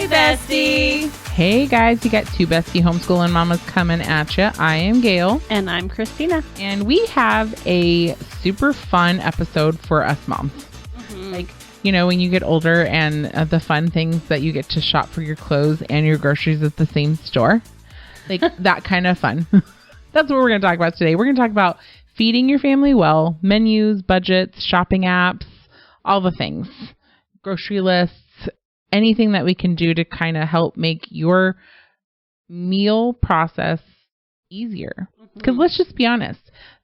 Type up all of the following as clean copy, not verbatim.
Hey, Bestie. Hey, guys, you got two Bestie homeschooling mamas coming at you. I am Gail. And I'm Christina. And we have a super fun episode for us moms. Mm-hmm. Like, you know, when you get older and the fun things that you get to shop for your clothes and your groceries at the same store. Like that kind of fun. That's what we're going to talk about today. We're going to talk about feeding your family well, menus, budgets, shopping apps, all the things, grocery lists, anything that we can do to kind of help make your meal process easier. Because let's just be honest,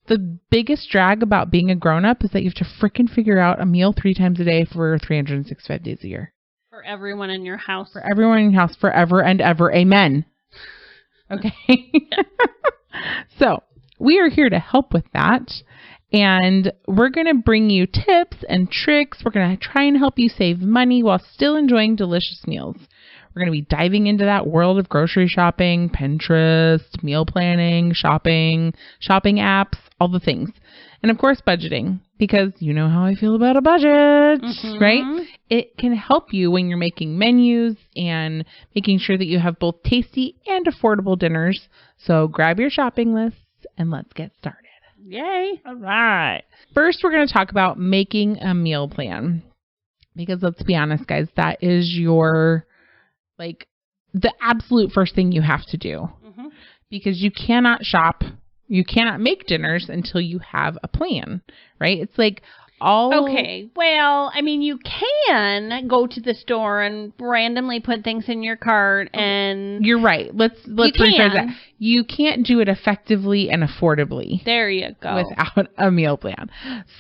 the biggest drag about being a grown-up is that you have to freaking figure out a meal 3 times a day for 365 days a year. For everyone in your house. For everyone in your house, forever and ever. Amen. Okay. So we are here to help with that. And we're going to bring you tips and tricks. We're going to try and help you save money while still enjoying delicious meals. We're going to be diving into that world of grocery shopping, Pinterest, meal planning, shopping apps, all the things. And of course, budgeting, because you know how I feel about a budget, right? It can help you when you're making menus and making sure that you have both tasty and affordable dinners. So grab your shopping lists and let's get started. Yay. All right. First, we're going to talk about making a meal plan, because let's be honest, guys, that is your, like, the absolute first thing you have to do, because you cannot shop, you cannot make dinners until you have a plan, right? It's like Okay, well, I mean, you can go to the store and randomly put things in your cart, and you're right. Let's rephrase that. You can't do it effectively and affordably. There you go. Without a meal plan.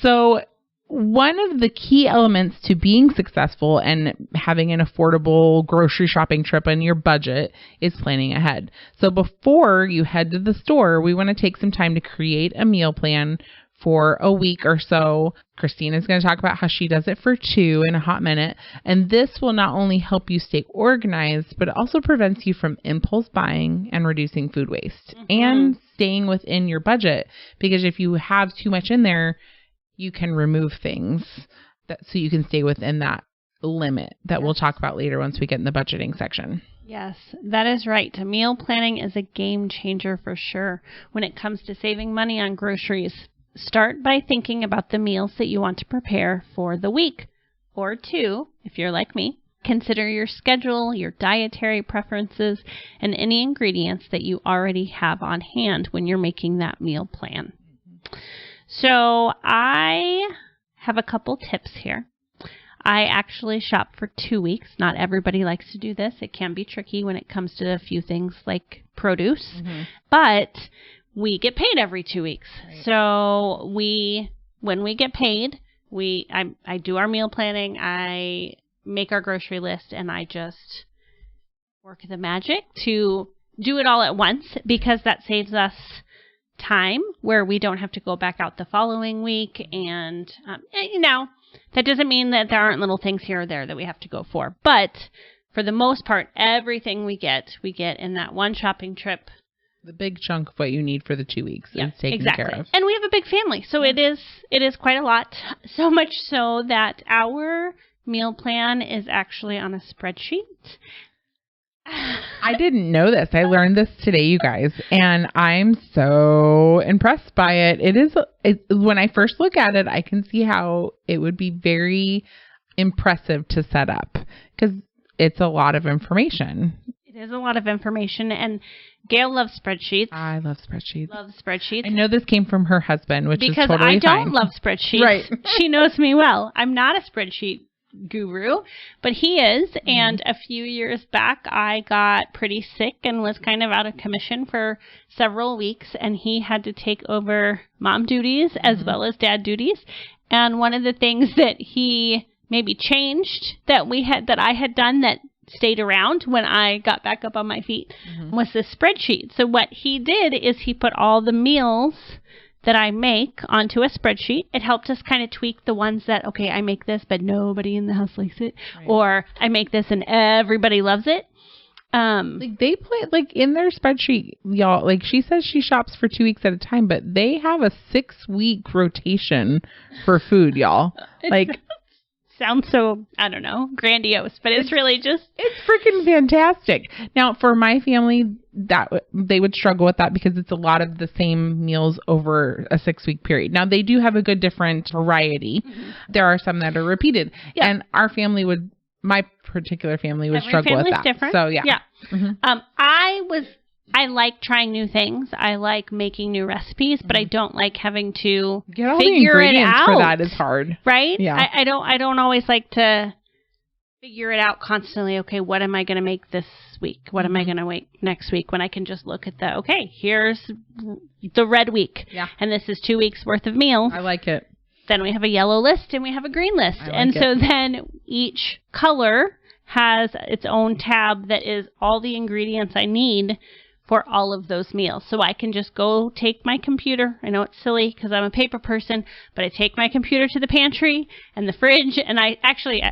So one of the key elements to being successful and having an affordable grocery shopping trip on your budget is planning ahead. So before you head to the store, we want to take some time to create a meal plan for a week or so. Christina's going to talk about how she does it for 2 in a hot minute. And this will not only help you stay organized, but it also prevents you from impulse buying and reducing food waste and staying within your budget. Because if you have too much in there, you can remove things so you can stay within that limit that we'll talk about later once we get in the budgeting section. Yes, that is right. Meal planning is a game changer for sure when it comes to saving money on groceries. Start by thinking about the meals that you want to prepare for the week. Or 2, if you're like me, consider your schedule, your dietary preferences, and any ingredients that you already have on hand when you're making that meal plan. So I have a couple tips here. I actually shop for 2 weeks. Not everybody likes to do this. It can be tricky when it comes to a few things like produce, but we get paid every 2 weeks. Right. So when we get paid, I do our meal planning, I make our grocery list, and I just work the magic to do it all at once, because that saves us time where we don't have to go back out the following week. And, that doesn't mean that there aren't little things here or there that we have to go for. But for the most part, everything we get in that one shopping trip. The big chunk of what you need for the 2 weeks is taken care of. And we have a big family, so it is quite a lot. So much so that our meal plan is actually on a spreadsheet. I didn't know this. I learned this today, you guys, and I'm so impressed by it. When I first look at it, I can see how it would be very impressive to set up, because it's a lot of information. It is a lot of information, and Gail loves spreadsheets. I love spreadsheets. I know this came from her husband, which is totally fine. Because I don't love spreadsheets. Right. She knows me well. I'm not a spreadsheet guru, but he is. And a few years back, I got pretty sick and was kind of out of commission for several weeks, and he had to take over mom duties as well as dad duties. And one of the things that he maybe changed that I had done that stayed around when I got back up on my feet was this spreadsheet. So what he did is he put all the meals that I make onto a spreadsheet. It helped us kind of tweak the ones that, okay, I make this, but nobody in the house likes it. Right. Or I make this and everybody loves it. Like they play like in their spreadsheet, y'all, like she says she shops for 2 weeks at a time, but they have a 6-week rotation for food, y'all. Like sounds so, I don't know, grandiose, but it's really just... It's freaking fantastic. Now, for my family, they would struggle with that because it's a lot of the same meals over a 6-week period. Now, they do have a good different variety. Mm-hmm. There are some that are repeated. Yeah. And my particular family would struggle with that. Different. So, yeah. Mm-hmm. I like trying new things. I like making new recipes, but I don't like having to get all figure the ingredients it out. For that is hard, right? Yeah. I don't always like to figure it out constantly. Okay, what am I going to make this week? What am I going to make next week? When I can just look at here's the red week, and this is 2 weeks worth of meals. I like it. Then we have a yellow list and we have a green list, so then each color has its own tab that is all the ingredients I need for all of those meals. So I can just go take my computer. I know it's silly because I'm a paper person, but I take my computer to the pantry and the fridge, and I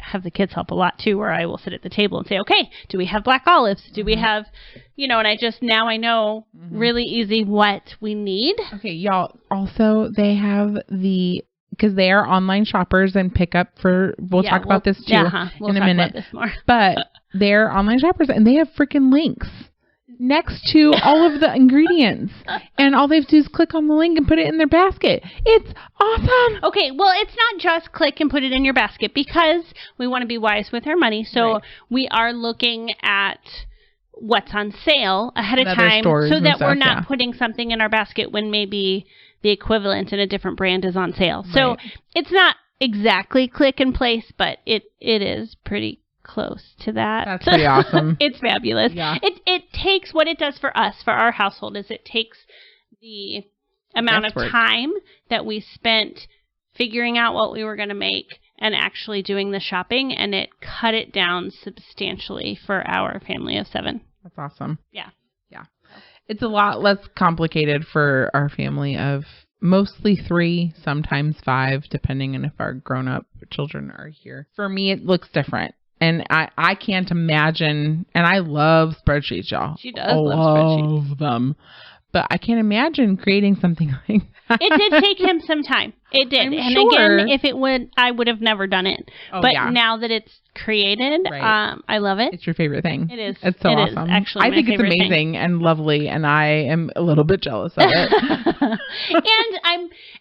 have the kids help a lot too, where I will sit at the table and say, okay, do we have black olives? Do we have, and I know really easy what we need. Okay, y'all, also they have because they are online shoppers and pick up we'll talk about this too we'll in a talk minute. About this more. But they're online shoppers and they have freaking links next to all of the ingredients, and all they have to do is click on the link and put it in their basket. It's awesome. Okay, well, it's not just click and put it in your basket, because we want to be wise with our money. So we are looking at what's on sale ahead of time, so that we're not putting something in our basket when maybe the equivalent in a different brand is on sale. So it's not exactly click and place, but it is pretty close to that. That's pretty awesome. It's fabulous. Yeah. It takes, what it does for us, for our household, is it takes the amount of time that we spent figuring out what we were going to make and actually doing the shopping, and it cut it down substantially for our family of 7. That's awesome. Yeah. Yeah. It's a lot less complicated for our family of mostly 3, sometimes 5, depending on if our grown-up children are here. For me, it looks different. And I can't imagine, and I love spreadsheets, y'all. She does love spreadsheets. Love them. But I can't imagine creating something like that. It did take him some time. It did. Again, if it would, I would have never done it. But now that it's created, I love it. It's your favorite thing. It is. It's so awesome. Is actually I think it's amazing thing. And lovely, and I am a little bit jealous of it.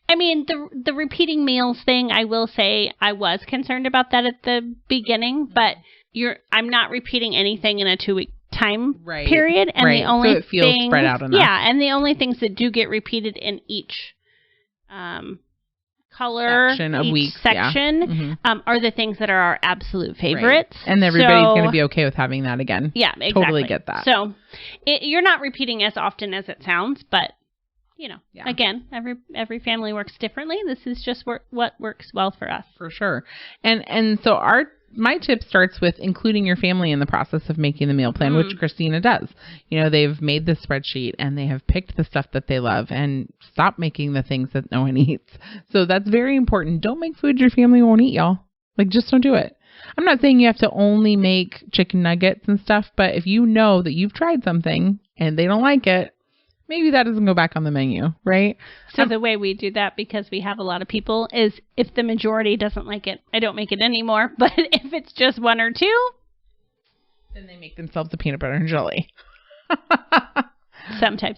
And the repeating meals thing, I will say I was concerned about that at the beginning, but I'm not repeating anything in a 2-week time period, and the only so it feels spread out enough. Yeah, and the only things that do get repeated in each color section are the things that are our absolute favorites, and everybody's going to be okay with having that again. Yeah, exactly. Totally get that. So you're not repeating as often as it sounds, but again, every family works differently. This is just what works well for us, for sure. And so my tip starts with including your family in the process of making the meal plan, which Christina does. They've made the spreadsheet and they have picked the stuff that they love and stop making the things that no one eats. So that's very important. Don't make food your family won't eat, y'all. Just don't do it. I'm not saying you have to only make chicken nuggets and stuff, but if you know that you've tried something and they don't like it, maybe that doesn't go back on the menu, right? So the way we do that, because we have a lot of people, is if the majority doesn't like it, I don't make it anymore. But if it's just 1 or 2, then they make themselves a peanut butter and jelly. Sometimes.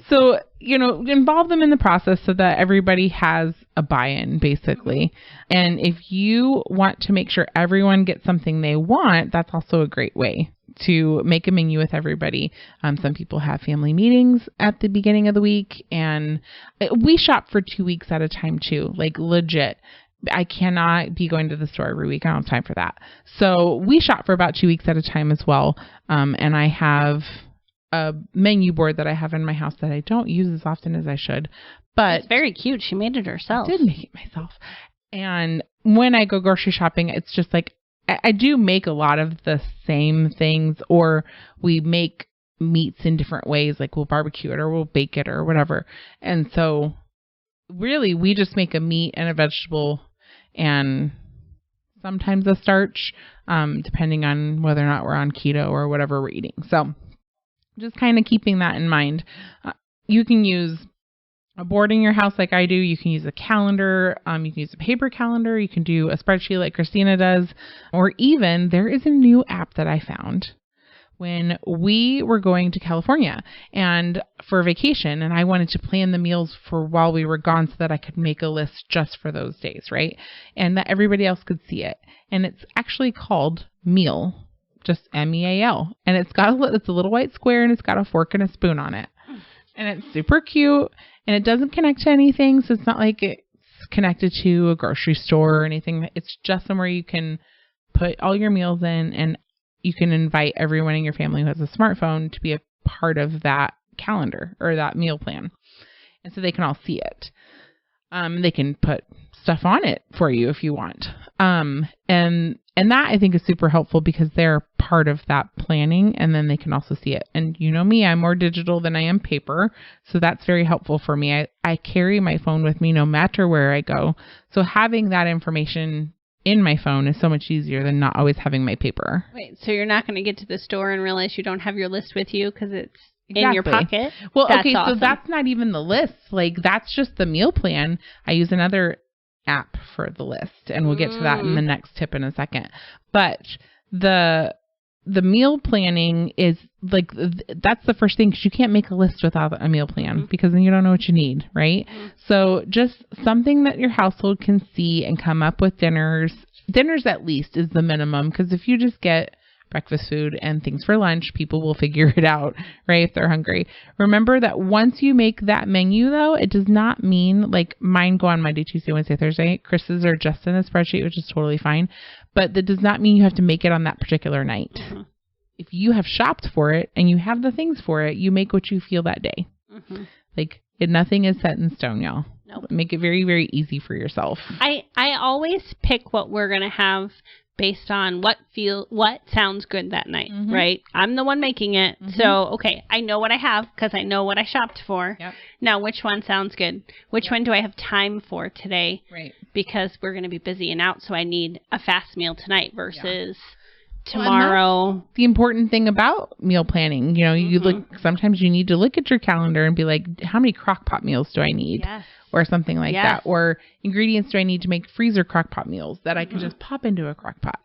So, involve them in the process so that everybody has a buy-in, basically. And if you want to make sure everyone gets something they want, that's also a great way to make a menu with everybody. Some people have family meetings at the beginning of the week, and we shop for 2 weeks at a time too, legit. I cannot be going to the store every week. I don't have time for that. So we shop for about 2 weeks at a time as well. And I have a menu board that I have in my house that I don't use as often as I should, but it's very cute. She made it herself. I did make it myself. And when I go grocery shopping, it's just I do make a lot of the same things, or we make meats in different ways. We'll barbecue it or we'll bake it or whatever. And so really we just make a meat and a vegetable and sometimes a starch, depending on whether or not we're on keto or whatever we're eating. So just kind of keeping that in mind. You can use a board in your house like I do, you can use a calendar, you can use a paper calendar, you can do a spreadsheet like Christina does, or even there is a new app that I found when we were going to California and for vacation, and I wanted to plan the meals for while we were gone so that I could make a list just for those days, right? And that everybody else could see it. And it's actually called Meal, just MEAL. And it's a little white square and it's got a fork and a spoon on it. And it's super cute and it doesn't connect to anything. So it's not like it's connected to a grocery store or anything. It's just somewhere you can put all your meals in, and you can invite everyone in your family who has a smartphone to be a part of that calendar or that meal plan. And so they can all see it. They can put stuff on it for you if you want. And that I think is super helpful because they're part of that planning, and then they can also see it. And you know me, I'm more digital than I am paper. So that's very helpful for me. I carry my phone with me no matter where I go. So having that information in my phone is so much easier than not always having my paper. Wait, so you're not going to get to the store and realize you don't have your list with you because it's in your pocket? Well, that's okay, awesome. So that's not even the list. Like, that's just the meal plan. I use another app for the list, and we'll get to that in the next tip in a second. But the meal planning is like, that's the first thing, because you can't make a list without a meal plan because then you don't know what you need, right? So just something that your household can see and come up with dinners at least is the minimum, because if you just get breakfast food and things for lunch, people will figure it out, right, if they're hungry. Remember that once you make that menu, though, it does not mean, like, mine go on Monday, Tuesday, Wednesday, Thursday. Chris's are just in a spreadsheet, which is totally fine. But that does not mean you have to make it on that particular night. Mm-hmm. If you have shopped for it and you have the things for it, you make what you feel that day. Mm-hmm. Like, nothing is set in stone, y'all. Nope. Make it very, very easy for yourself. I always pick what we're going to have based on what sounds good that night, right? I'm the one making it. So, okay, I know what I have because I know what I shopped for. Yep. Now, which one sounds good? Which one do I have time for today? Right. Because we're going to be busy and out, so I need a fast meal tonight versus tomorrow. Well, the important thing about meal planning, you look, sometimes you need to look at your calendar and be like, how many crock pot meals do I need? Yes. Or something like that. Or ingredients do I need to make freezer crock pot meals that I can just pop into a crock pot.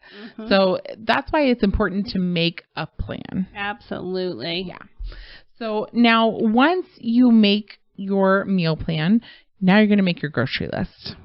So that's why it's important to make a plan. Absolutely. Yeah. So now once you make your meal plan, now you're going to make your grocery list,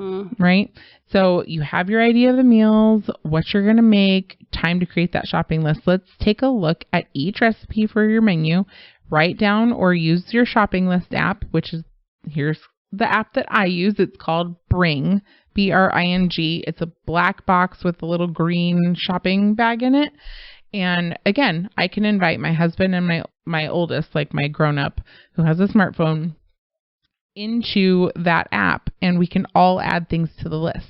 right? So you have your idea of the meals, what you're going to make, time to create that shopping list. Let's take a look at each recipe for your menu. Write down or use your shopping list app, which is, here's the app that I use. It's called Bring, BRING. It's a black box with a little green shopping bag in it. And again, I can invite my husband and my oldest, like my grown-up who has a smartphone, into that app, and we can all add things to the lists.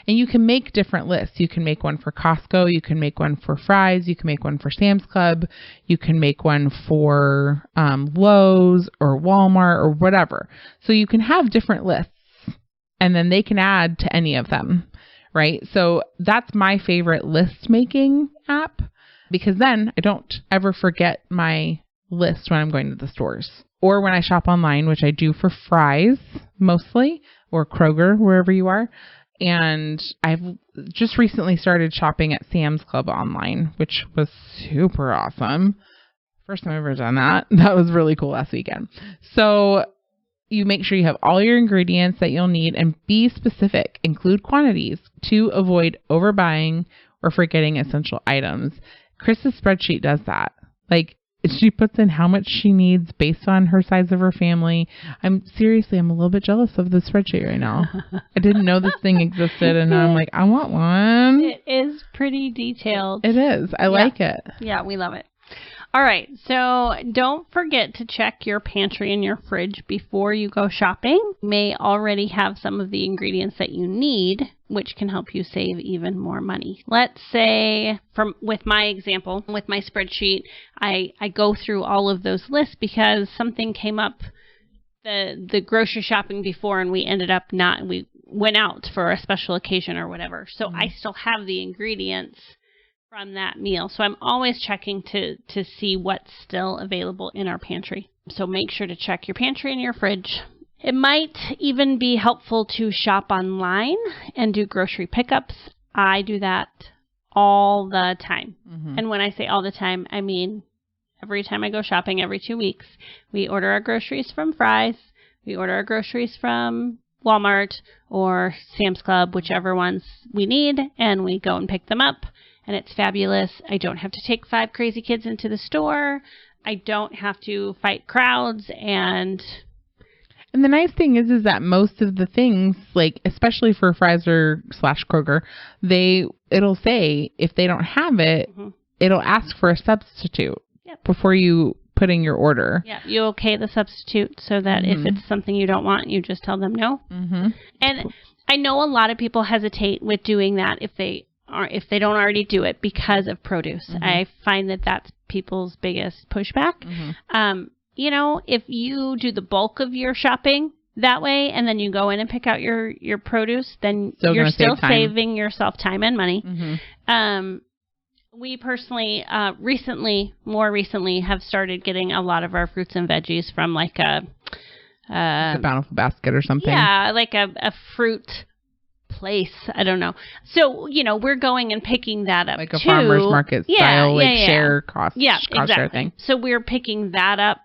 And you can make different lists. You can make one for Costco. You can make one for Fry's. You can make one for Sam's Club. You can make one for Lowe's or Walmart or whatever. So you can have different lists, and then they can add to any of them, right? So that's my favorite list making app, because then I don't ever forget my list when I'm going to the stores or when I shop online, which I do for Fry's mostly, or Kroger, wherever you are. And I've just recently started shopping at Sam's Club online, which was super awesome. First time I've ever done that. That was really cool last weekend. So you make sure you have all your ingredients that you'll need, and be specific. Include quantities to avoid overbuying or forgetting essential items. Chris's spreadsheet does that. Like, she puts in how much she needs based on her size of her family. I'm a little bit jealous of the spreadsheet right now. I didn't know this thing existed, and now I'm like, I want one. It is pretty detailed. It is. I like it. Yeah, we love it. All right, so don't forget to check your pantry and your fridge before you go shopping. You may already have some of the ingredients that you need, which can help you save even more money. Let's say, with my example, with my spreadsheet, I go through all of those lists because something came up the grocery shopping before, and we went out for a special occasion or whatever. So I still have the ingredients from that meal. So I'm always checking to see what's still available in our pantry. So make sure to check your pantry and your fridge It might even be helpful to shop online and do grocery pickups. I do that all the time. Mm-hmm. And when I say all the time, I mean every time I go shopping every 2 weeks. We order our groceries from Fry's. We order our groceries from Walmart or Sam's Club, whichever ones we need, and we go and pick them up. And it's fabulous. I don't have to take 5 crazy kids into the store. I don't have to fight crowds And the nice thing is that most of the things, like especially for Fry's or /Kroger, it'll say if they don't have it, mm-hmm. it'll ask for a substitute before you put in your order. Yeah, you okay the substitute so that mm-hmm. if it's something you don't want, you just tell them no. Mm-hmm. And I know a lot of people hesitate with doing that if they don't already do it because of produce. Mm-hmm. I find that that's people's biggest pushback. Mm-hmm. If you do the bulk of your shopping that way and then you go in and pick out your produce, then you're still saving yourself time and money. Mm-hmm. We personally, more recently, have started getting a lot of our fruits and veggies from like a Bountiful Basket or something. Yeah, like a fruit place. I don't know. So, we're going and picking that up like a farmer's market style, share cost. Yeah, exactly. Share thing. So we're picking that up.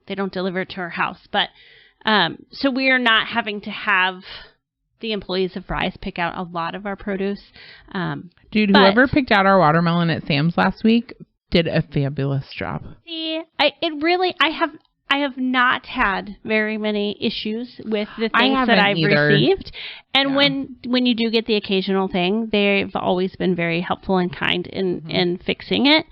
They don't deliver it to our house, but so we are not having to have the employees of Fry's pick out a lot of our produce. Whoever picked out our watermelon at Sam's last week did a fabulous job. See, I have not had very many issues with the things that I've received. And when you do get the occasional thing, they've always been very helpful and kind in fixing it.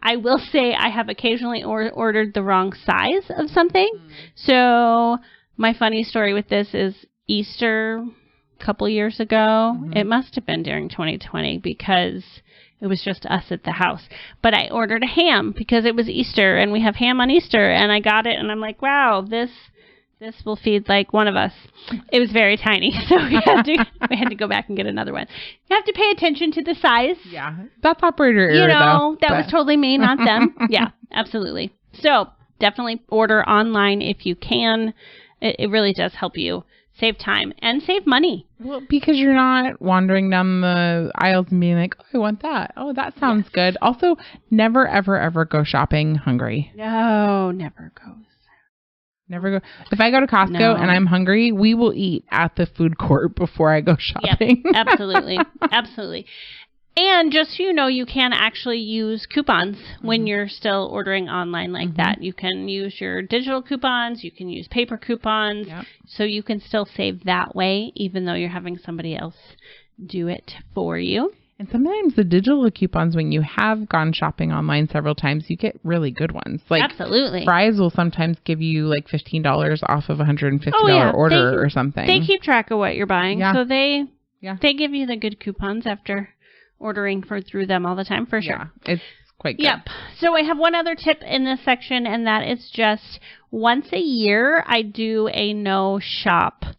I will say I have occasionally ordered the wrong size of something. So my funny story with this is Easter a couple years ago. Mm-hmm. It must have been during 2020 because it was just us at the house. But I ordered a ham because it was Easter and we have ham on Easter. And I got it and I'm like, wow, this will feed like one of us. It was very tiny. So we had to go back and get another one. You have to pay attention to the size. Yeah. That's operator error, that was totally me, not them. Yeah, absolutely. So definitely order online if you can. It really does help you save time and save money. Well, because you're not wandering down the aisles and being like, oh, I want that. Oh, that sounds good. Also, never, ever, ever go shopping hungry. No, never go. Never go. If I go to Costco and I'm hungry, we will eat at the food court before I go shopping. Yep, absolutely. Absolutely. And just so you know, you can actually use coupons when you're still ordering online like that. You can use your digital coupons. You can use paper coupons. Yep. So you can still save that way, even though you're having somebody else do it for you. And sometimes the digital coupons, when you have gone shopping online several times, you get really good ones. Like absolutely. Fry's will sometimes give you like $15 off of a $150 order or something. They keep track of what you're buying. Yeah. So they give you the good coupons after ordering through them all the time, for sure. Yeah, it's quite good. Yep. So I have one other tip in this section, and that is just once a year I do a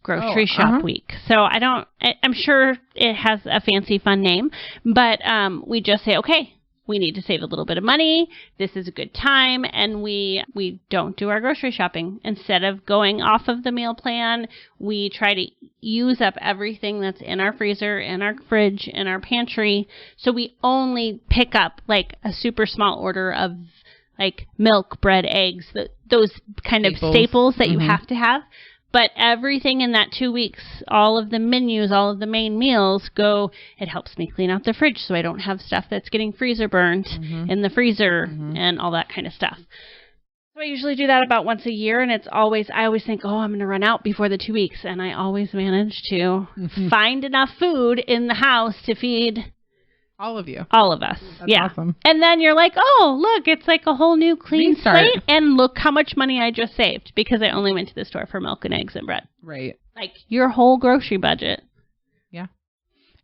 grocery shop week. So I'm sure it has a fancy fun name, but we just say, okay, we need to save a little bit of money. This is a good time. And we don't do our grocery shopping. Instead of going off of the meal plan, we try to use up everything that's in our freezer, in our fridge, in our pantry. So we only pick up like a super small order of like milk, bread, eggs, those kind of staples that you have to have. But everything in that 2 weeks, all of the menus, all of the main meals it helps me clean out the fridge so I don't have stuff that's getting freezer burned in the freezer and all that kind of stuff. So I usually do that about once a year, and I always think, oh, I'm going to run out before the 2 weeks. And I always manage to find enough food in the house to feed all of you. All of us. That's awesome. And then you're like, oh, look, it's like a whole new clean slate. And look how much money I just saved because I only went to the store for milk and eggs and bread. Right. Like your whole grocery budget. Yeah.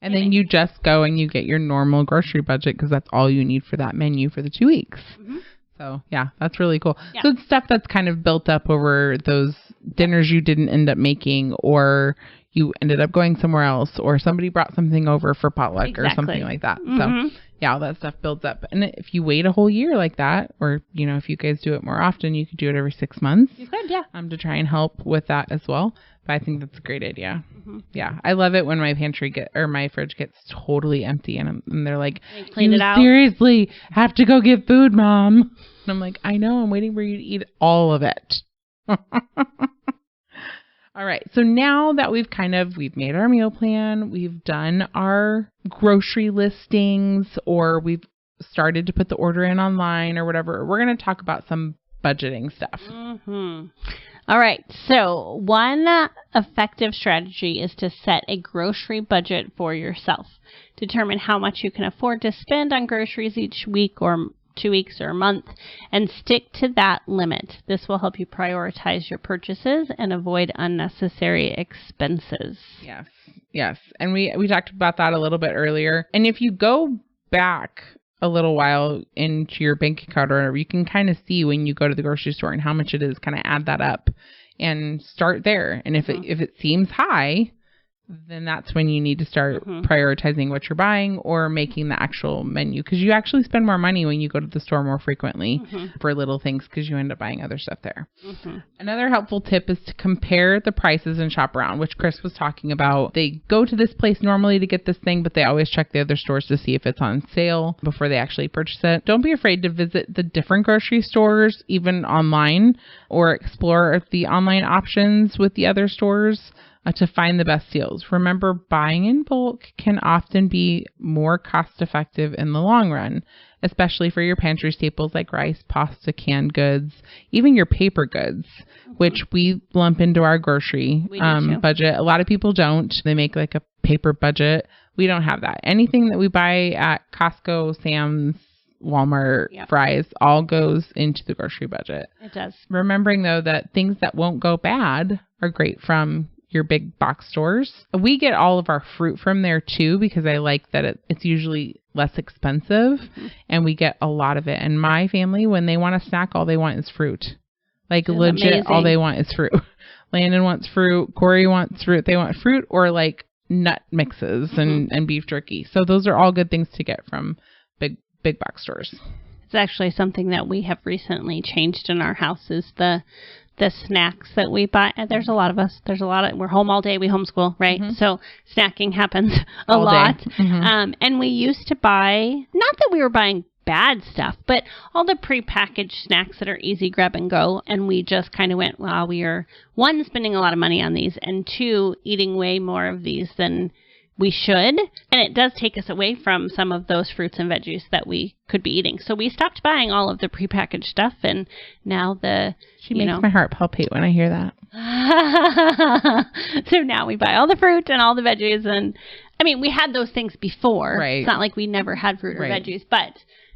And then you just go and you get your normal grocery budget because that's all you need for that menu for the 2 weeks. Mm-hmm. So, yeah, that's really cool. Yeah. So it's stuff that's kind of built up over those dinners you didn't end up making, or you ended up going somewhere else, or somebody brought something over for potluck or something like that. So, Yeah, all that stuff builds up. And if you wait a whole year like that, or, if you guys do it more often, you could do it every 6 months. You could, yeah. To try and help with that as well. But I think that's a great idea. Mm-hmm. Yeah. I love it when my my fridge gets totally empty and they're like, clean it out. Seriously have to go get food, Mom. And I'm like, I know, I'm waiting for you to eat all of it. All right. So now that we've made our meal plan, we've done our grocery listings, or we've started to put the order in online or whatever, we're going to talk about some budgeting stuff. Mm-hmm. All right. So one effective strategy is to set a grocery budget for yourself. Determine how much you can afford to spend on groceries each week or 2 weeks or a month, and stick to that limit. This will help you prioritize your purchases and avoid unnecessary expenses. Yes. And we talked about that a little bit earlier. And if you go back a little while into your bank account, or you can kind of see when you go to the grocery store and how much it is, kind of add that up and start there. And if it seems high, then that's when you need to start prioritizing what you're buying or making the actual menu, because you actually spend more money when you go to the store more frequently for little things, because you end up buying other stuff there. Another helpful tip is to compare the prices and shop around, which Chris was talking about. They go to this place normally to get this thing, but they always check the other stores to see if it's on sale before they actually purchase it. Don't be afraid to visit the different grocery stores, even online, or explore the online options with the other stores to find the best deals. Remember, buying in bulk can often be more cost effective in the long run, especially for your pantry staples like rice, pasta, canned goods, even your paper goods, which we lump into our grocery budget. A lot of people don't. They make like a paper budget. We don't have that. Anything that we buy at Costco, Sam's, Walmart, Fry's, all goes into the grocery budget. It does. Remembering, though, that things that won't go bad are great from your big box stores. We get all of our fruit from there too, because I like that it's usually less expensive and we get a lot of it. And my family, when they want a snack, all they want is fruit. Like legit, amazing. All they want is fruit. Landon wants fruit. Corey wants fruit. They want fruit or like nut mixes and beef jerky. So those are all good things to get from big box stores. It's actually something that we have recently changed in our house, is the snacks that we buy. There's a lot of us. We're home all day. We homeschool, right? So snacking happens a lot. And we used to buy, not that we were buying bad stuff, but all the prepackaged snacks that are easy grab and go. And we just kind of went, well, we are, one, spending a lot of money on these, and two, eating way more of these than we should. And it does take us away from some of those fruits and veggies that we could be eating. So we stopped buying all of the prepackaged stuff. And now She makes my heart palpate when I hear that. So now we buy all the fruit and all the veggies. And I mean, we had those things before. Right. It's not like we never had fruit or veggies, but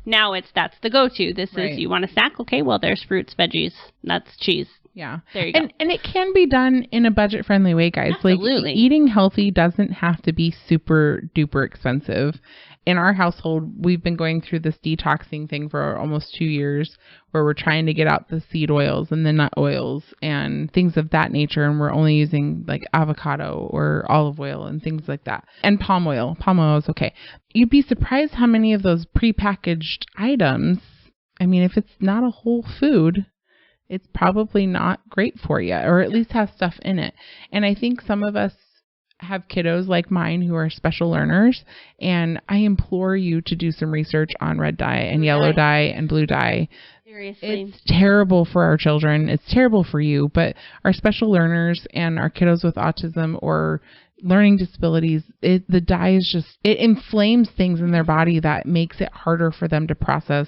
now that's the go-to. This is, you want a snack? Okay, well, there's fruits, veggies, nuts, cheese. Yeah. There you go. And it can be done in a budget-friendly way, guys. Absolutely. Like, eating healthy doesn't have to be super duper expensive. In our household, we've been going through this detoxing thing for almost 2 years, where we're trying to get out the seed oils and the nut oils and things of that nature. And we're only using like avocado or olive oil and things like that. And palm oil. Palm oil is okay. You'd be surprised how many of those prepackaged items, I mean, if it's not a whole food, it's probably not great for you, or at least has stuff in it. And I think some of us have kiddos like mine who are special learners, and I implore you to do some research on red dye and yellow dye and blue dye. Seriously. It's terrible for our children. It's terrible for you, but our special learners and our kiddos with autism or learning disabilities, the dye is just, it inflames things in their body that makes it harder for them to process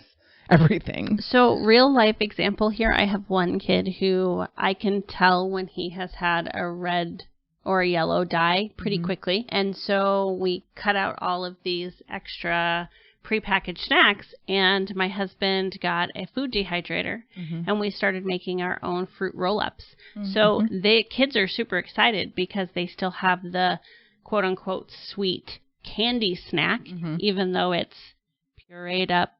everything. So real life example here, I have one kid who I can tell when he has had a red or a yellow dye pretty quickly. And so we cut out all of these extra prepackaged snacks, and my husband got a food dehydrator and we started making our own fruit roll-ups. So the kids are super excited because they still have the quote unquote sweet candy snack, even though it's pureed up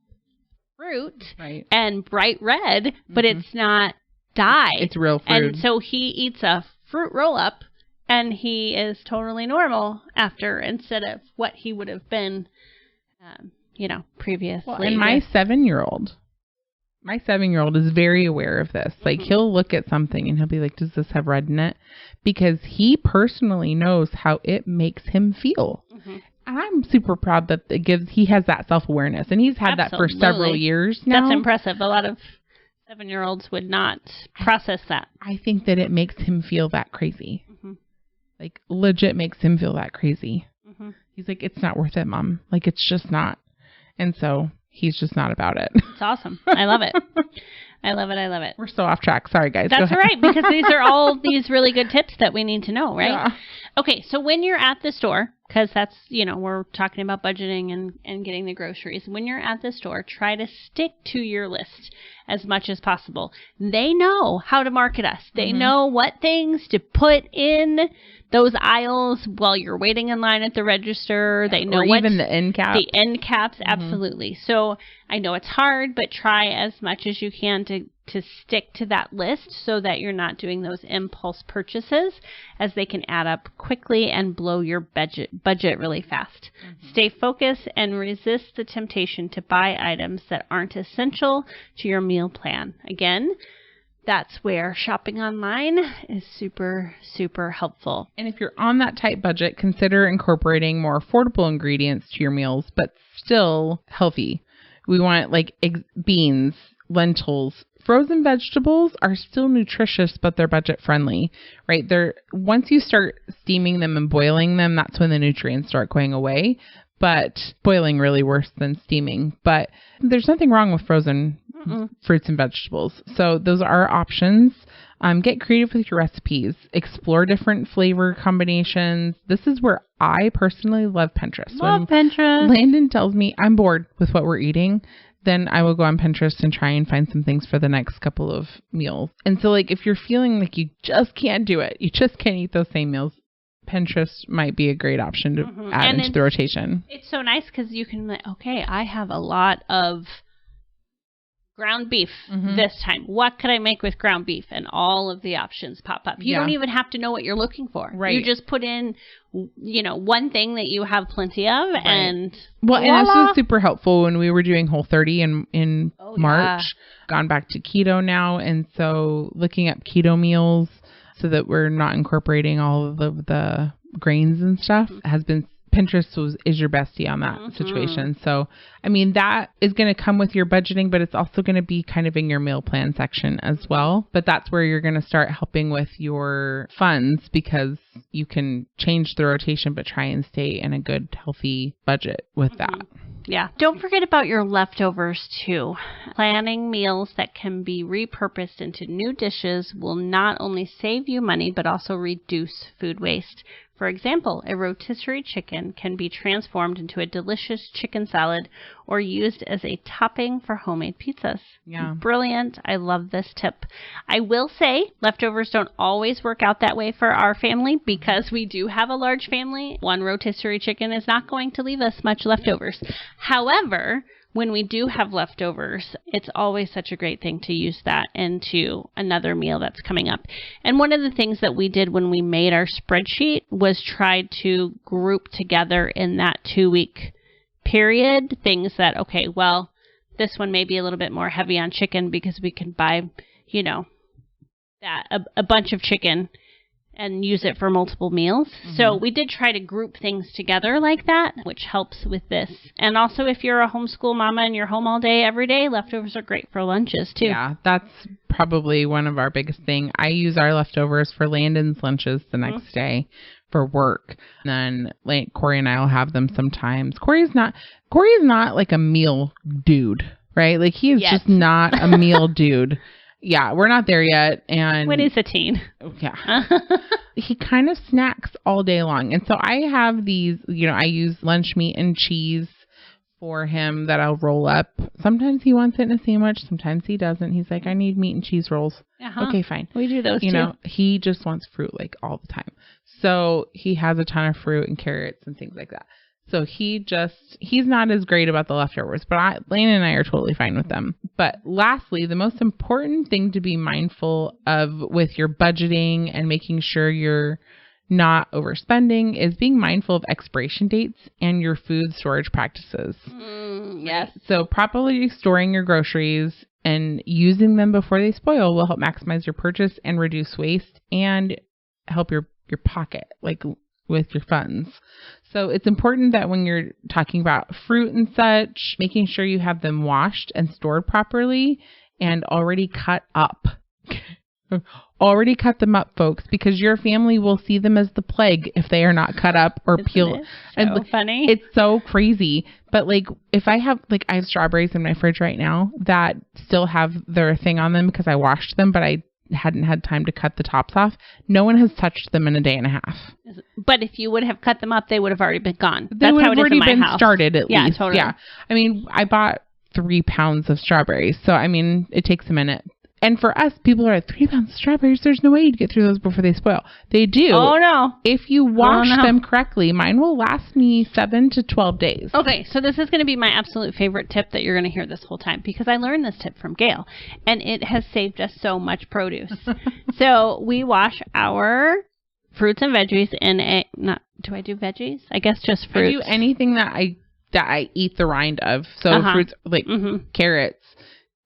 fruit and bright red, but it's not dye. It's real fruit. And so he eats a fruit roll-up and he is totally normal after, instead of what he would have been previously. Well, and my 7-year-old is very aware of this. Like, he'll look at something and he'll be like, does this have red in it? Because he personally knows how it makes him feel. Mm-hmm. And I'm super proud that he has that self-awareness. And he's had that for several years now. That's impressive. A lot of 7-year-olds would not process that. I think that it makes him feel that crazy. Mm-hmm. Like, legit makes him feel that crazy. Mm-hmm. He's like, it's not worth it, Mom. Like, it's just not. And so he's just not about it. It's awesome. I love it. I love it. We're so off track. Sorry, guys. That's all right, because these are all these really good tips that we need to know, right? Yeah. Okay, so when you're at the store, because that's, we're talking about budgeting and getting the groceries. When you're at the store, try to stick to your list as much as possible. They know how to market us. They know what things to put in those aisles while you're waiting in line at the register. They know what, even the end caps. The end caps, absolutely. So I know it's hard, but try as much as you can to stick to that list so that you're not doing those impulse purchases, as they can add up quickly and blow your budget really fast. Stay focused and resist the temptation to buy items that aren't essential to your meal plan. Again, that's where shopping online is super, super helpful. And if you're on that tight budget, consider incorporating more affordable ingredients to your meals, but still healthy. We want like beans, lentils. Frozen vegetables are still nutritious, but they're budget friendly, right? Once you start steaming them and boiling them, that's when the nutrients start going away. But boiling really worse than steaming. But there's nothing wrong with frozen fruits and vegetables. So those are options. Get creative with your recipes. Explore different flavor combinations. This is where I personally love Pinterest. Love Pinterest. Landon tells me I'm bored with what we're eating, then I will go on Pinterest and try and find some things for the next couple of meals. And so, like, if you're feeling like you just can't do it, you just can't eat those same meals, Pinterest might be a great option to add into the rotation. It's so nice because you can, I have a lot of ground beef this time. What could I make with ground beef? And all of the options pop up. You don't even have to know what you're looking for. Right. You just put in, one thing that you have plenty of. Right. And this was super helpful when we were doing Whole30 in March. Gone back to keto now. And so looking up keto meals so that we're not incorporating all of the grains and stuff has been Pinterest is your bestie on that situation. So, I mean, that is going to come with your budgeting, but it's also going to be kind of in your meal plan section as well. But that's where you're going to start helping with your funds, because you can change the rotation, but try and stay in a good, healthy budget with that. Yeah. Don't forget about your leftovers too. Planning meals that can be repurposed into new dishes will not only save you money, but also reduce food waste. For example, a rotisserie chicken can be transformed into a delicious chicken salad or used as a topping for homemade pizzas. Yeah. Brilliant. I love this tip. I will say leftovers don't always work out that way for our family, because we do have a large family. One rotisserie chicken is not going to leave us much leftovers. However, when we do have leftovers, it's always such a great thing to use that into another meal that's coming up. And one of the things that we did when we made our spreadsheet was try to group together in that 2-week period things that, this one may be a little bit more heavy on chicken because we can buy, a bunch of chicken and use it for multiple meals. So we did try to group things together like that, which helps with this. And also, if you're a homeschool mama and you're home all day, every day, leftovers are great for lunches too. Yeah, that's probably one of our biggest thing. I use our leftovers for Landon's lunches the next day for work. And then Corey and I will have them sometimes. Corey's not like a meal dude, right? Like, he is just not a meal dude. Yeah, we're not there yet. And when he's a teen. Yeah. He kind of snacks all day long. And so I have these, I use lunch meat and cheese for him that I'll roll up. Sometimes he wants it in a sandwich. Sometimes he doesn't. He's like, I need meat and cheese rolls. Okay, fine. We do those too. He just wants fruit like all the time. So he has a ton of fruit and carrots and things like that. So he's not as great about the leftovers, but Lane and I are totally fine with them. But lastly, the most important thing to be mindful of with your budgeting and making sure you're not overspending is being mindful of expiration dates and your food storage practices. Yes. So properly storing your groceries and using them before they spoil will help maximize your purchase and reduce waste and help your pocket, like with your funds. So it's important that when you're talking about fruit and such, making sure you have them washed and stored properly and already cut up. Already cut them up, folks, because your family will see them as the plague if they are not cut up or peeled. So funny. It's so crazy. But like, if I have strawberries in my fridge right now that still have their thing on them because I washed them, but I hadn't had time to cut the tops off. No one has touched them in a day and a half. But if you would have cut them up, they would have already been gone. They would have already been started at least. Yeah, totally. Yeah. I mean, I bought 3 pounds of strawberries. So, I mean, it takes a minute. And for us, people are like, 3 pounds of strawberries, there's no way you'd get through those before they spoil. They do. Oh, no. If you wash them correctly, mine will last me 7 to 12 days. Okay, so this is going to be my absolute favorite tip that you're going to hear this whole time because I learned this tip from Gail, and it has saved us so much produce. So we wash our fruits and veggies in a, do I do veggies? I guess just fruits. I do anything that I eat the rind of. So fruits, like carrots.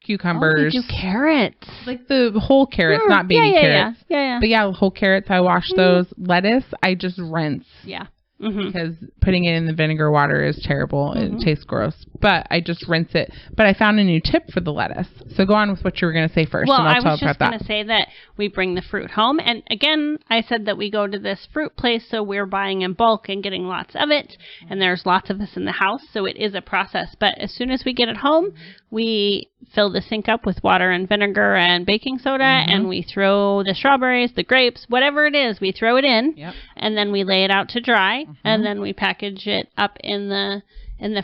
Cucumbers. Oh, you do carrots. Like the whole carrots, not baby carrots. Yeah. But yeah, whole carrots, I wash those. Lettuce, I just rinse. Yeah. Because putting it in the vinegar water is terrible. It tastes gross. But I just rinse it. But I found a new tip for the lettuce. So go on with what you were going to say first. Well, and I'll I was just going to say that we bring the fruit home. And again, I said that we go to this fruit place, so we're buying in bulk and getting lots of it. And there's lots of us in the house, so it is a process. But as soon as we get it home, we fill the sink up with water and vinegar and baking soda, and we throw the strawberries, the grapes, whatever it is, we throw it in, and then we lay it out to dry, and then we package it up in the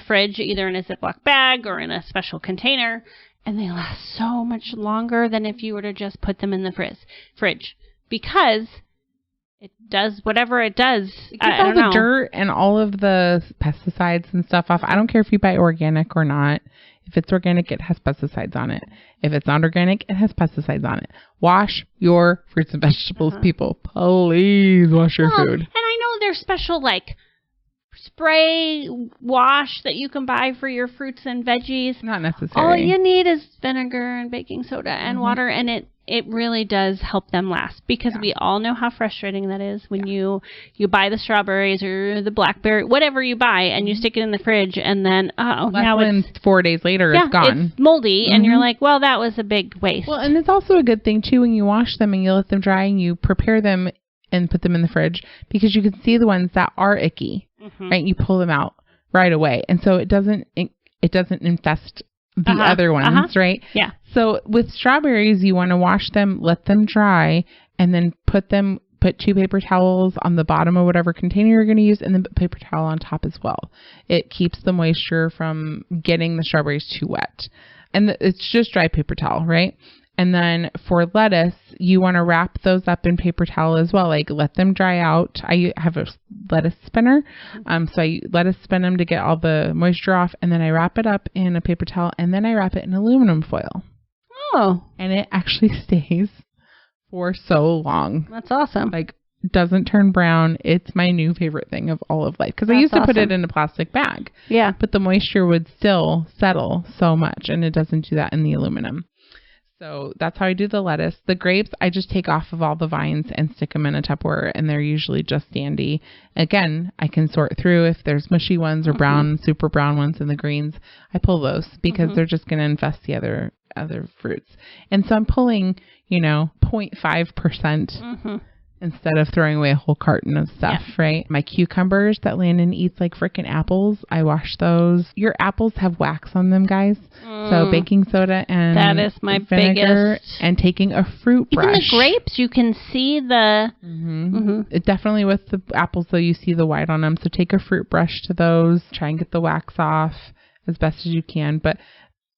fridge, either in a Ziploc bag or in a special container, and they last so much longer than if you were to just put them in the fridge, because it does whatever it does. It gets all the dirt and all of the pesticides and stuff off. I don't care if you buy organic or not. If it's organic, it has pesticides on it. If it's not organic, it has pesticides on it. Wash your fruits and vegetables, people. Please wash your food. And I know there's special, like, spray wash that you can buy for your fruits and veggies. Not necessary. All you need is vinegar and baking soda and water, and it really does help them last, because we all know how frustrating that is when you buy the strawberries or the blackberry, whatever you buy, and you stick it in the fridge, and then now it's 4 days later it's gone. It's moldy, and you're like, well, that was a big waste. Well, and it's also a good thing too when you wash them and you let them dry and you prepare them and put them in the fridge, because you can see the ones that are icky, right? You pull them out right away, and so it doesn't infest the other ones, right? Yeah. So with strawberries, you want to wash them, let them dry, and then put 2 paper towels on the bottom of whatever container you're going to use, and then put paper towel on top as well. It keeps the moisture from getting the strawberries too wet. And it's just dry paper towel, right? And then for lettuce, you want to wrap those up in paper towel as well. Like, let them dry out. I have a lettuce spinner. So I lettuce spin them to get all the moisture off. And then I wrap it up in a paper towel. And then I wrap it in aluminum foil. Oh. And it actually stays for so long. That's awesome. Like, doesn't turn brown. It's my new favorite thing of all of life. Because I used to put it in a plastic bag. Yeah. But the moisture would still settle so much. And it doesn't do that in the aluminum. So that's how I do the lettuce. The grapes, I just take off of all the vines and stick them in a Tupperware, and they're usually just dandy. Again, I can sort through if there's mushy ones or brown, super brown ones in the greens. I pull those because they're just going to infest the other fruits. And so I'm pulling, 0.5% instead of throwing away a whole carton of stuff, right? My cucumbers that Landon eats like frickin' apples, I wash those. Your apples have wax on them, guys. So baking soda and that is my vinegar biggest. And taking a fruit brush. Even the grapes, you can see the... It definitely with the apples, though, you see the white on them. So take a fruit brush to those. Try and get the wax off as best as you can. But,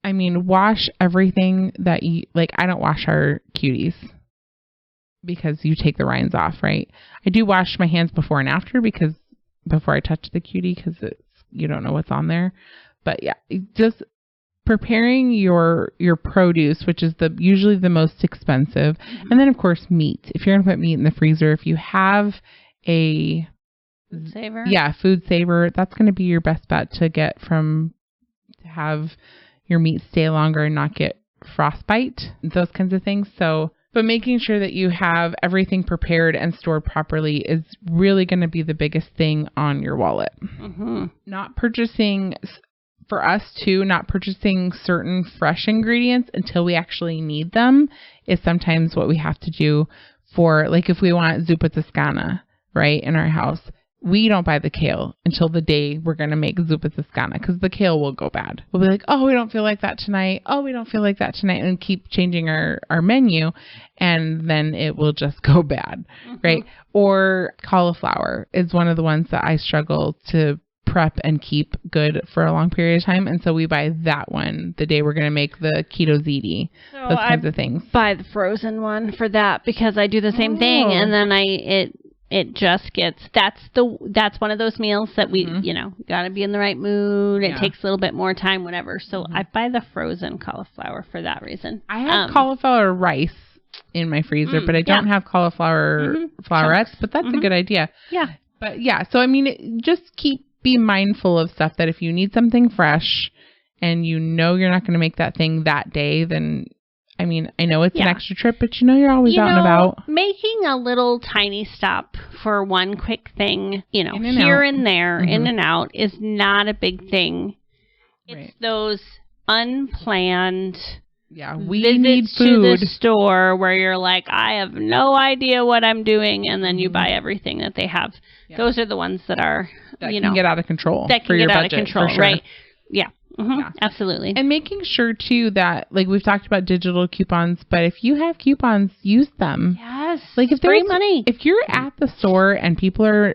I mean, wash everything that you... Like, I don't wash our cuties, because you take the rinds off, right? I do wash my hands before and after, because before I touch the cutie, because you don't know what's on there. But yeah, just preparing your produce, which is usually the most expensive. And then of course meat. If you're going to put meat in the freezer, if you have a Food saver. Yeah, food saver. That's going to be your best bet to have your meat stay longer and not get frostbite, those kinds of things. So, but making sure that you have everything prepared and stored properly is really going to be the biggest thing on your wallet. Mm-hmm. Not purchasing certain fresh ingredients until we actually need them is sometimes what we have to do for, like, if we want zuppa toscana, right, in our house. We don't buy the kale until the day we're going to make zuppa toscana because the kale will go bad. We'll be like, oh, we don't feel like that tonight. Oh, we don't feel like that tonight. And keep changing our menu. And then it will just go bad, right? Or cauliflower is one of the ones that I struggle to prep and keep good for a long period of time. And so we buy that one the day we're going to make the keto ziti, those kinds of things. Buy the frozen one for that because I do the same thing. And then it just gets, that's one of those meals that we, got to be in the right mood. It takes a little bit more time, whatever. So I buy the frozen cauliflower for that reason. I have cauliflower rice in my freezer, but I don't have cauliflower flowerettes, but that's a good idea. Yeah. But yeah, so I mean, just be mindful of stuff that if you need something fresh and you're not going to make that thing that day, then I mean, I know it's an extra trip, but you're always out and about. Making a little tiny stop for one quick thing, in and here out. and there, in and out, is not a big thing. It's those unplanned we need food to the store where you're like, I have no idea what I'm doing, and then you buy everything that they have. Yeah. Those are the ones that are, can get out of control. That can get out of control, sure. Right? Yeah. Mm-hmm. Yeah. Absolutely. And making sure too that, like, we've talked about digital coupons, but if you have coupons, use them. Yes. Like, if free money. If you're at the store and people are,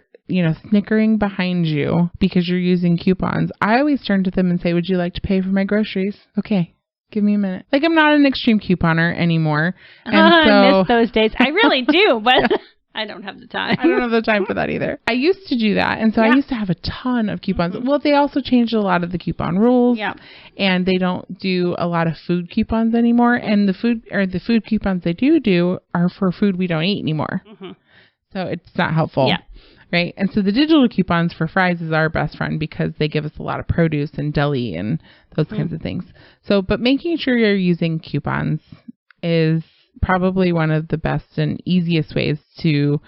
snickering behind you because you're using coupons, I always turn to them and say, would you like to pay for my groceries? Okay. Give me a minute. Like, I'm not an extreme couponer anymore. And I miss those days. I really do, but I don't have the time. I don't have the time for that either. I used to do that. And so I used to have a ton of coupons. Well, they also changed a lot of the coupon rules. Yeah. And they don't do a lot of food coupons anymore. And the food coupons they do are for food we don't eat anymore. Mm-hmm. So it's not helpful. Yeah. Right. And so the digital coupons for fries is our best friend because they give us a lot of produce and deli and those kinds of things. So, but making sure you're using coupons is probably one of the best and easiest ways to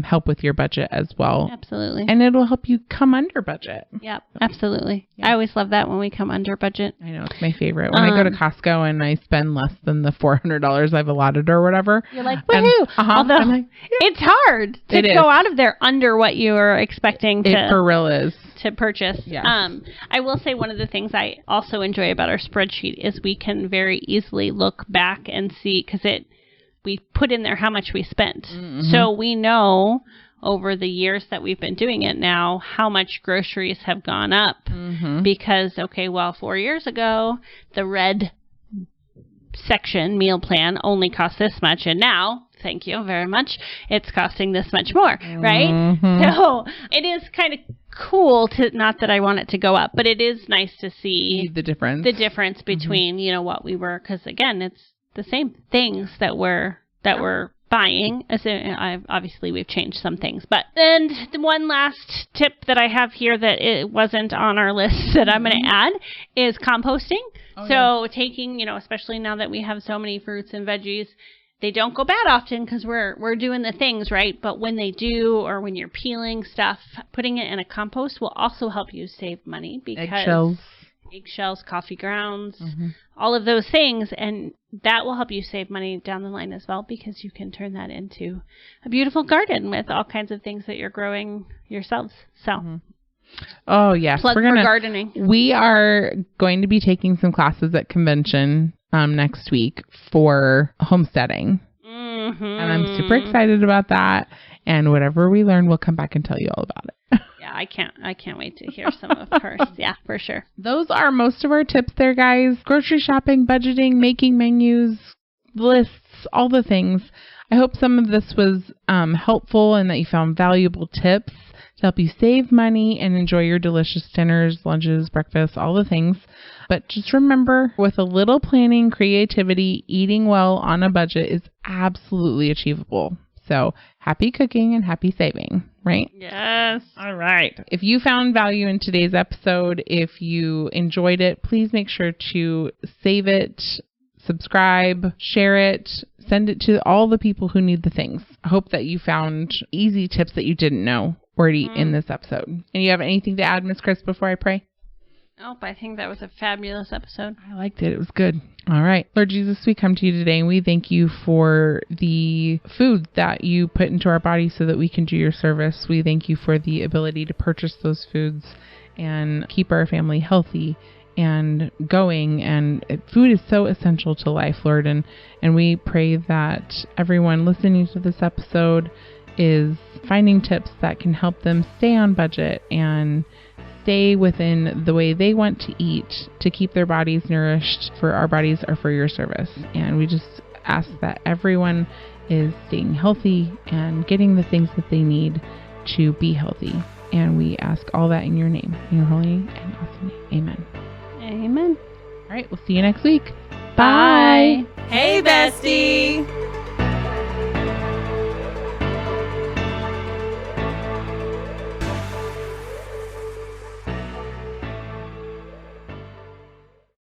help with your budget as well. Absolutely. And it'll help you come under budget. Yep, absolutely. Yeah. I always love that when we come under budget. I know, it's my favorite. When I go to Costco and I spend less than the $400 I've allotted or whatever. You're like, woohoo! Although I'm like, it's hard to go out of there under what you are expecting to. It for real is. To purchase. Yes. I will say one of the things I also enjoy about our spreadsheet is we can very easily look back and see, because we put in there how much we spent. Mm-hmm. So we know over the years that we've been doing it now how much groceries have gone up. Mm-hmm. Because, 4 years ago, the red section meal plan only cost this much. And now, thank you very much, it's costing this much more, right? Mm-hmm. So it is kind of cool to, not that I want it to go up, but it is nice to see the difference between, what we were, because again, it's the same things that we're buying. Obviously, we've changed some things. And the one last tip that I have here that it wasn't on our list that I'm going to add is composting. So taking, especially now that we have so many fruits and veggies, they don't go bad often because we're doing the things, right? But when they do, or when you're peeling stuff, putting it in a compost will also help you save money because eggshells, coffee grounds, all of those things. And that will help you save money down the line as well, because you can turn that into a beautiful garden with all kinds of things that you're growing yourselves. So, oh, yes. Plug for gardening. We are going to be taking some classes at convention next week for homesteading. Mm-hmm. And I'm super excited about that. And whatever we learn, we'll come back and tell you all about it. Yeah, I can't wait to hear some of hers. Yeah, for sure. Those are most of our tips there, guys. Grocery shopping, budgeting, making menus, lists, all the things. I hope some of this was helpful and that you found valuable tips to help you save money and enjoy your delicious dinners, lunches, breakfasts, all the things. But just remember, with a little planning, creativity, eating well on a budget is absolutely achievable. So happy cooking and happy saving. right? Yes. All right. If you found value in today's episode, if you enjoyed it, please make sure to save it, subscribe, share it, send it to all the people who need the things. I hope that you found easy tips that you didn't know already in this episode. And you have anything to add, Miss Chris, before I pray? Nope, I think that was a fabulous episode. I liked it. It was good. All right. Lord Jesus, we come to you today and we thank you for the food that you put into our bodies so that we can do your service. We thank you for the ability to purchase those foods and keep our family healthy and going. And food is so essential to life, Lord. And we pray that everyone listening to this episode is finding tips that can help them stay on budget and stay within the way they want to eat to keep their bodies nourished, for our bodies are for your service. And we just ask that everyone is staying healthy and getting the things that they need to be healthy. And we ask all that in your name, in your holy and awesome name. Amen. Amen. All right, we'll see you next week. Bye. Hey, bestie.